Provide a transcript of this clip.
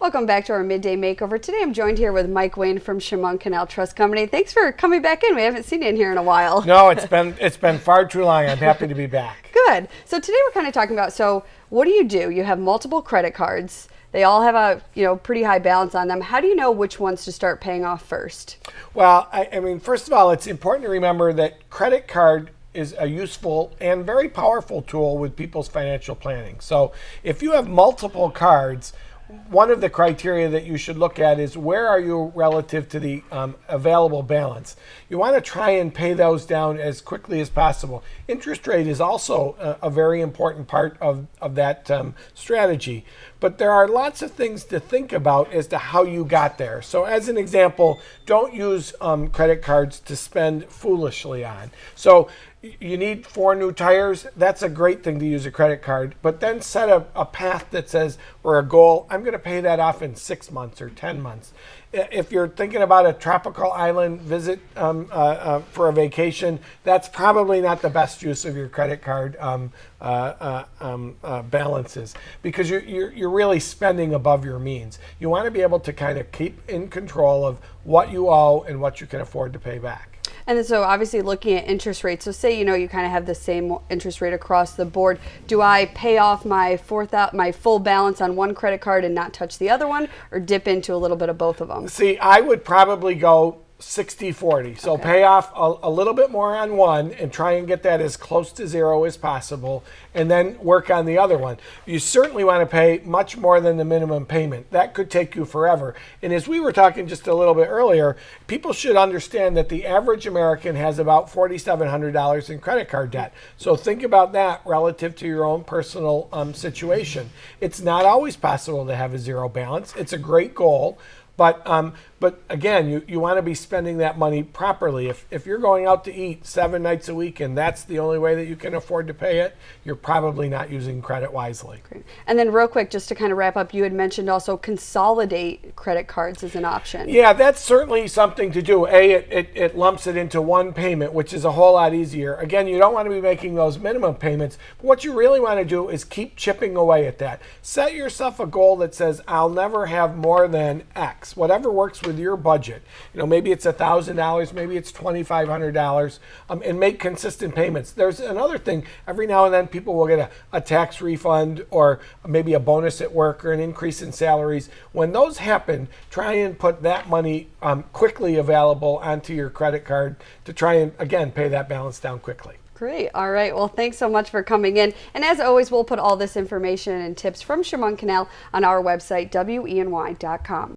Welcome back to our Midday Makeover. Today I'm joined here with Mike Wayne from Chemung Canal Trust Company. Thanks for coming back in. We haven't seen you in here in a while. No, it's been far too long. I'm happy to be back. Good. So today we're kind of talking about, so what do? You have multiple credit cards. They all have a pretty high balance on them. How do you know which ones to start paying off first? Well, I mean, first of all, it's important to remember that credit card is a useful and very powerful tool with people's financial planning. So if you have multiple cards, one of the criteria that you should look at is where are you relative to the available balance. You want to try and pay those down as quickly as possible. Interest rate is also a very important part of that strategy. But there are lots of things to think about as to how you got there. So as an example, don't use credit cards to spend foolishly on. So you need 4 new tires. That's a great thing to use a credit card, but then set a path that says, or a goal, I'm going to pay that off in 6 months or 10 months. If you're thinking about a tropical island visit for a vacation, that's probably not the best use of your credit card balances, because you're really spending above your means. You want to be able to kind of keep in control of what you owe and what you can afford to pay back. And then so obviously looking at interest rates, so say you kind of have the same interest rate across the board. Do I pay off my full balance on one credit card and not touch the other one, or dip into a little bit of both of them? See, I would probably go 60-40. So Okay. Pay off a little bit more on one and try and get that as close to zero as possible, and then work on the other one. You certainly want to pay much more than the minimum payment. That could take you forever. And as we were talking just a little bit earlier, people should understand that the average American has about $4,700 in credit card debt. So think about that relative to your own personal situation. It's not always possible to have a zero balance. It's a great goal. But again, you want to be spending that money properly. If you're going out to eat 7 nights a week and that's the only way that you can afford to pay it, you're probably not using credit wisely. Great. And then real quick, just to kind of wrap up, you had mentioned also consolidate credit cards as an option. Yeah, that's certainly something to do. It lumps it into one payment, which is a whole lot easier. Again, you don't want to be making those minimum payments. But what you really want to do is keep chipping away at that. Set yourself a goal that says, I'll never have more than X, whatever works with your budget. Maybe it's $1,000, maybe it's $2,500, and make consistent payments. There's another thing. Every now and then people will get a tax refund or maybe a bonus at work or an increase in salaries. When those happen, try and put that money quickly available onto your credit card to try and, again, pay that balance down quickly. Great. All right. Well, thanks so much for coming in. And as always, we'll put all this information and tips from Chemung Canal on our website, weny.com.